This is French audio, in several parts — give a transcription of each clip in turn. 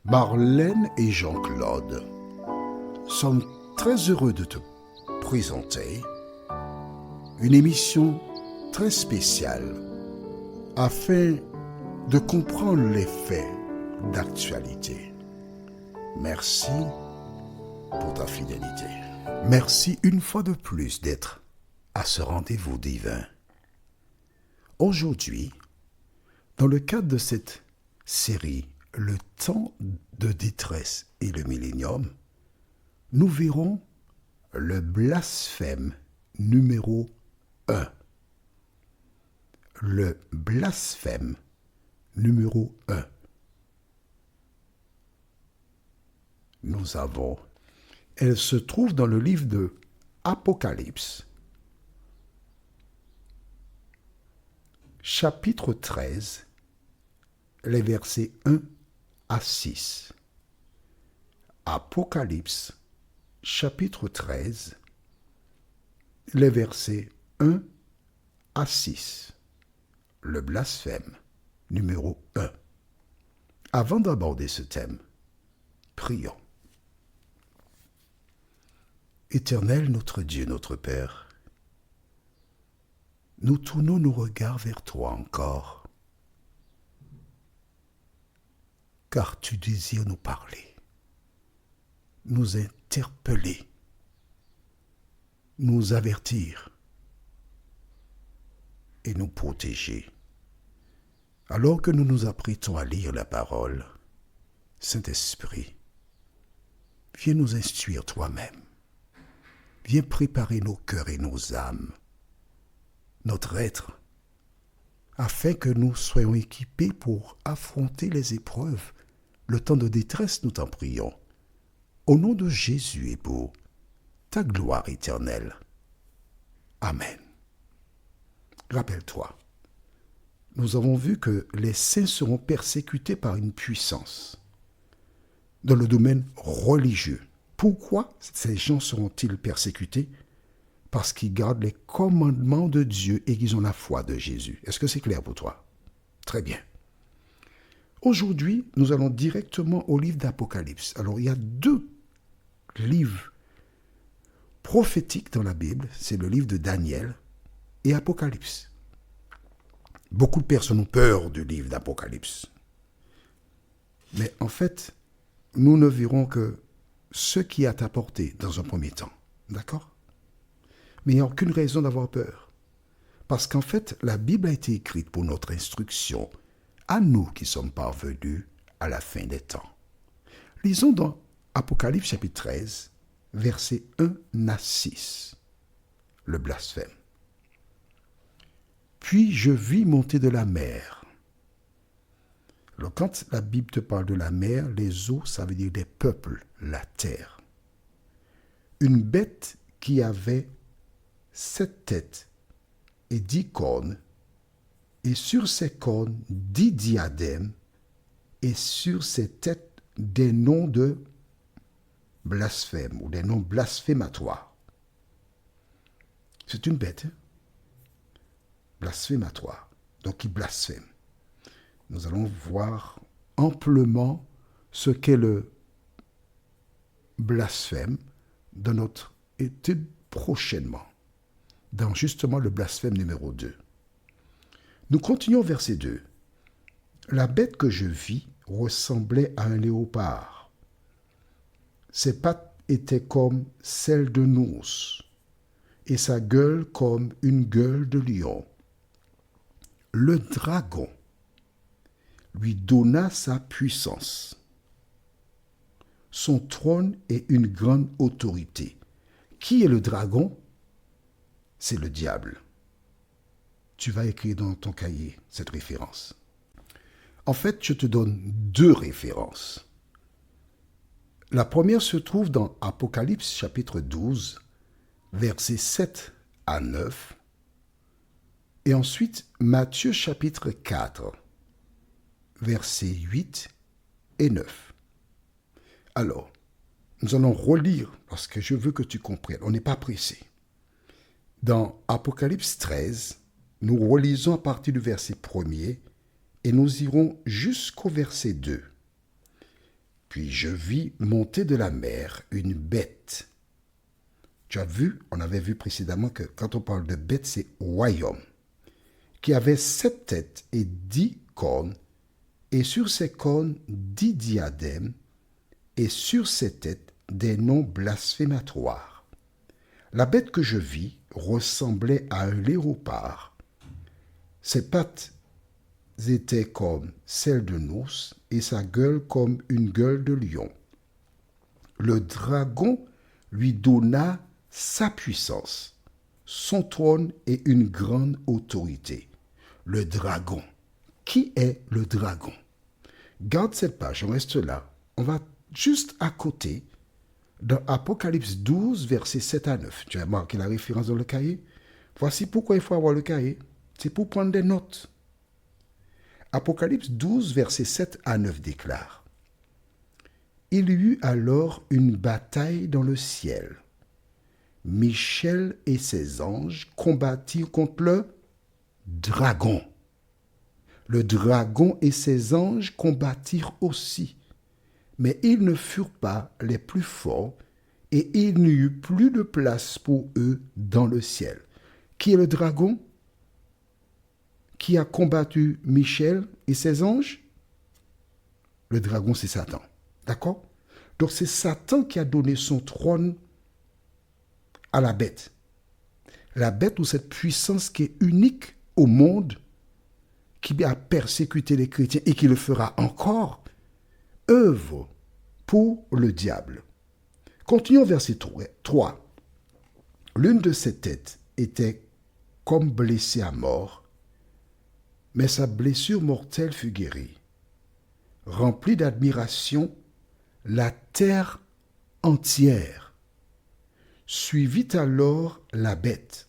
Marlène et Jean-Claude sommes très heureux de te présenter une émission très spéciale afin de comprendre les faits d'actualité. Merci pour ta fidélité. Merci une fois de plus d'être à ce rendez-vous divin. Aujourd'hui, dans le cadre de cette série Le temps de détresse et le millénium, nous verrons le blasphème numéro 1. Le blasphème numéro 1. Elle se trouve dans le livre de Apocalypse, chapitre 13, les versets 1 à 6. Apocalypse, chapitre 13, les versets 1 à 6. Le blasphème numéro 1. Avant d'aborder ce thème, prions. Éternel notre Dieu, notre Père, nous tournons nos regards vers toi encore, car tu désires nous parler, nous interpeller, nous avertir et nous protéger. Alors que nous nous apprêtons à lire la parole, Saint-Esprit, viens nous instruire toi-même. Viens préparer nos cœurs et nos âmes, notre être, afin que nous soyons équipés pour affronter les épreuves, le temps de détresse, nous t'en prions. Au nom de Jésus et pour ta gloire éternelle. Amen. Rappelle-toi, nous avons vu que les saints seront persécutés par une puissance dans le domaine religieux. Pourquoi ces gens seront-ils persécutés? Parce qu'ils gardent les commandements de Dieu et qu'ils ont la foi de Jésus. Est-ce que c'est clair pour toi? Très bien. Aujourd'hui, nous allons directement au livre d'Apocalypse. Alors, il y a deux livres prophétiques dans la Bible. C'est le livre de Daniel et Apocalypse. Beaucoup de personnes ont peur du livre d'Apocalypse. Mais en fait, nous ne verrons que ce qui est à ta portée dans un premier temps. D'accord? Mais il n'y a aucune raison d'avoir peur. Parce qu'en fait, la Bible a été écrite pour notre instruction, à nous qui sommes parvenus à la fin des temps. Lisons dans Apocalypse chapitre 13, versets 1 à 6, le blasphème. Puis je vis monter de la mer. Alors, quand la Bible te parle de la mer, les eaux, ça veut dire des peuples, la terre. Une bête qui avait 7 têtes et 10 cornes, et sur ces cornes 10 diadèmes, et sur ces têtes des noms de blasphème, ou des noms blasphématoires. C'est une bête, hein? Blasphématoire, donc il blasphème. Nous allons voir amplement ce qu'est le blasphème dans notre étude prochainement, dans justement le blasphème numéro 2. Nous continuons verset 2. La bête que je vis ressemblait à un léopard. Ses pattes étaient comme celles d'un ours, et sa gueule comme une gueule de lion. Le dragon lui donna sa puissance, son trône et une grande autorité. Qui est le dragon? C'est le diable. Tu vas écrire dans ton cahier cette référence. En fait, je te donne deux références. La première se trouve dans Apocalypse chapitre 12, versets 7 à 9, et ensuite Matthieu chapitre 4, versets 8 et 9. Alors, nous allons relire parce que je veux que tu comprennes. On n'est pas pressé. Dans Apocalypse 13, nous relisons à partir du verset 1er et nous irons jusqu'au verset 2. Puis je vis monter de la mer une bête. Tu as vu, on avait vu précédemment que quand on parle de bête, c'est royaume, qui avait 7 têtes et 10 cornes, et sur ces cornes 10 diadèmes, et sur ses têtes des noms blasphématoires. La bête que je vis ressemblait à un léopard. Ses pattes étaient comme celles d'un ours et sa gueule comme une gueule de lion. Le dragon lui donna sa puissance, son trône et une grande autorité. Le dragon. Qui est le dragon? Garde cette page, on reste là. On va juste à côté, dans Apocalypse 12, versets 7 à 9. Tu as marqué la référence dans le cahier? Voici pourquoi il faut avoir le cahier. C'est pour prendre des notes. Apocalypse 12, versets 7 à 9 déclare: Il y eut alors une bataille dans le ciel. Michel et ses anges combattirent contre le dragon. Le dragon et ses anges combattirent aussi, mais ils ne furent pas les plus forts, et il n'y eut plus de place pour eux dans le ciel. Qui est le dragon? Qui a combattu Michel et ses anges? Le dragon, c'est Satan. D'accord? Donc c'est Satan qui a donné son trône à la bête. La bête, ou cette puissance qui est unique au monde, qui a persécuté les chrétiens et qui le fera encore, œuvre pour le diable. Continuons verset 3. L'une de ses têtes était comme blessée à mort, mais sa blessure mortelle fut guérie. Remplie d'admiration, la terre entière suivit alors la bête.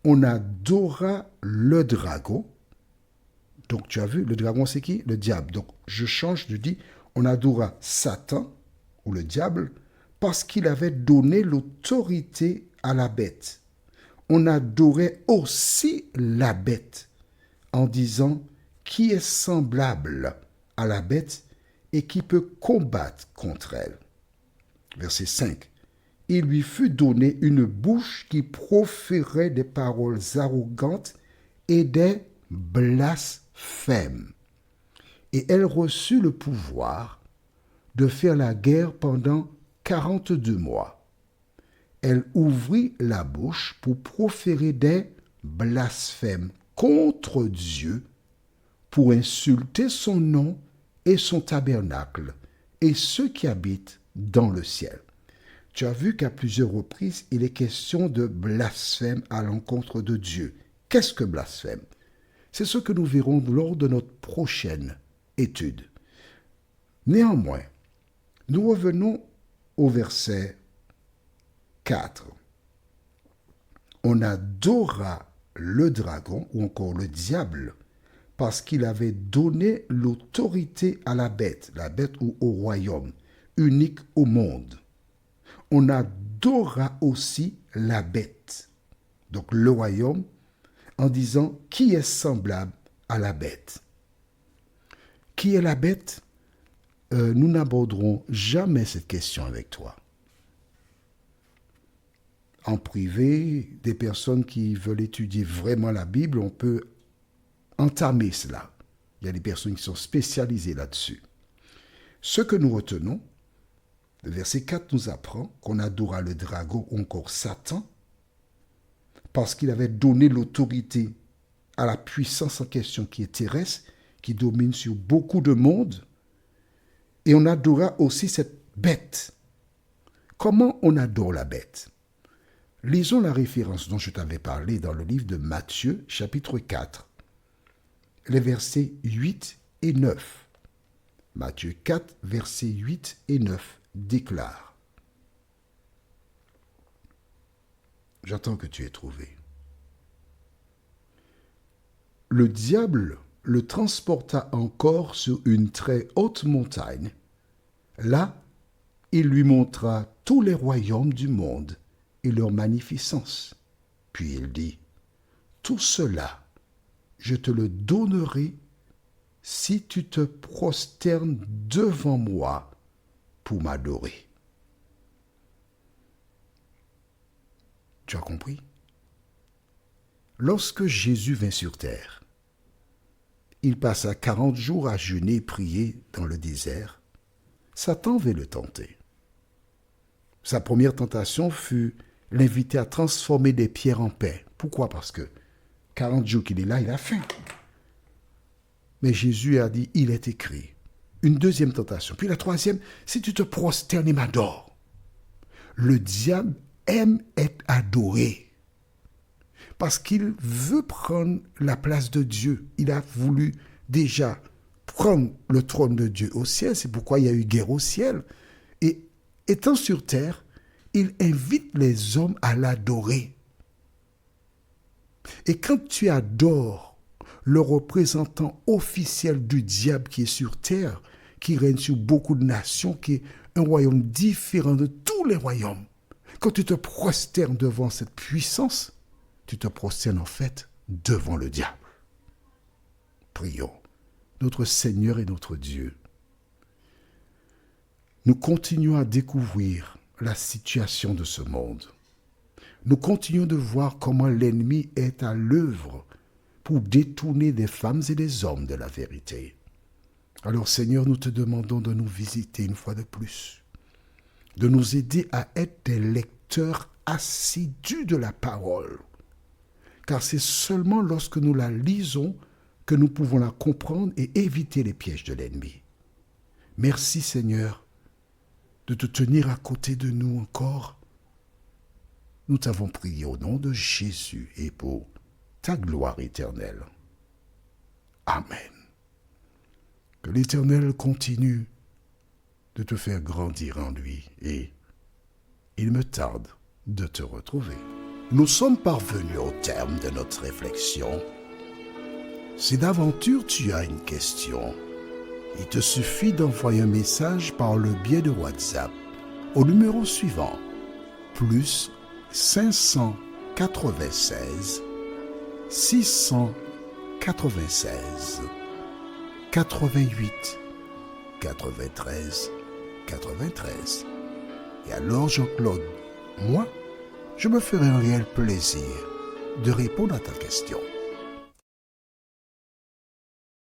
On adora le dragon. Donc tu as vu, le dragon c'est qui? Le diable. Donc je change, je dis, on adora Satan, ou le diable, parce qu'il avait donné l'autorité à la bête. On adorait aussi la bête en disant qui est semblable à la bête et qui peut combattre contre elle. Verset 5. Il lui fut donné une bouche qui proférait des paroles arrogantes et des blasphèmes. Et elle reçut le pouvoir de faire la guerre pendant 42 mois. Elle ouvrit la bouche pour proférer des blasphèmes contre Dieu, pour insulter son nom et son tabernacle et ceux qui habitent dans le ciel. Tu as vu qu'à plusieurs reprises, il est question de blasphème à l'encontre de Dieu. Qu'est-ce que blasphème? C'est ce que nous verrons lors de notre prochaine étude. Néanmoins, nous revenons au verset 4. On adora le dragon, ou encore le diable, parce qu'il avait donné l'autorité à la bête ou au royaume, unique au monde. On adora aussi la bête, donc le royaume, en disant qui est semblable à la bête. Qui est la bête? Nous n'aborderons jamais cette question avec toi. En privé, des personnes qui veulent étudier vraiment la Bible, on peut entamer cela. Il y a des personnes qui sont spécialisées là-dessus. Ce que nous retenons, le verset 4 nous apprend qu'on adora le dragon ou encore Satan parce qu'il avait donné l'autorité à la puissance en question qui est terrestre, qui domine sur beaucoup de mondes. Et on adora aussi cette bête. Comment on adore la bête? Lisons la référence dont je t'avais parlé dans le livre de Matthieu, chapitre 4, les versets 8 et 9. Matthieu 4, versets 8 et 9 déclare: J'attends que tu aies trouvé. Le diable le transporta encore sur une très haute montagne. Là, il lui montra tous les royaumes du monde et leur magnificence. Puis il dit: Tout cela, je te le donnerai si tu te prosternes devant moi pour m'adorer. Tu as compris? Lorsque Jésus vint sur terre, il passa 40 jours à jeûner et prier dans le désert. Satan vint le tenter. Sa première tentation fut l'inviter à transformer des pierres en pain. Pourquoi? Parce que 40 jours qu'il est là, il a faim. Mais Jésus a dit, il est écrit. Une deuxième tentation. Puis la troisième, si tu te prosternes et m'adores. Le diable aime être adoré. Parce qu'il veut prendre la place de Dieu. Il a voulu déjà prendre le trône de Dieu au ciel. C'est pourquoi il y a eu guerre au ciel. Et étant sur terre, il invite les hommes à l'adorer. Et quand tu adores le représentant officiel du diable qui est sur terre, qui règne sur beaucoup de nations, qui est un royaume différent de tous les royaumes, quand tu te prosternes devant cette puissance, tu te prosternes en fait devant le diable. Prions. Notre Seigneur et notre Dieu, nous continuons à découvrir la situation de ce monde. Nous continuons de voir comment l'ennemi est à l'œuvre pour détourner des femmes et des hommes de la vérité. Alors Seigneur, nous te demandons de nous visiter une fois de plus, de nous aider à être des lecteurs assidus de la parole, car c'est seulement lorsque nous la lisons que nous pouvons la comprendre et éviter les pièges de l'ennemi. Merci Seigneur de te tenir à côté de nous encore. Nous t'avons prié au nom de Jésus et pour ta gloire éternelle. Amen. Que l'Éternel continue de te faire grandir en lui et il me tarde de te retrouver. Nous sommes parvenus au terme de notre réflexion. Si d'aventure tu as une question, il te suffit d'envoyer un message par le biais de WhatsApp au numéro suivant, plus 596 696 88 93 93. Et alors Jean-Claude, moi, je me ferai un réel plaisir de répondre à ta question.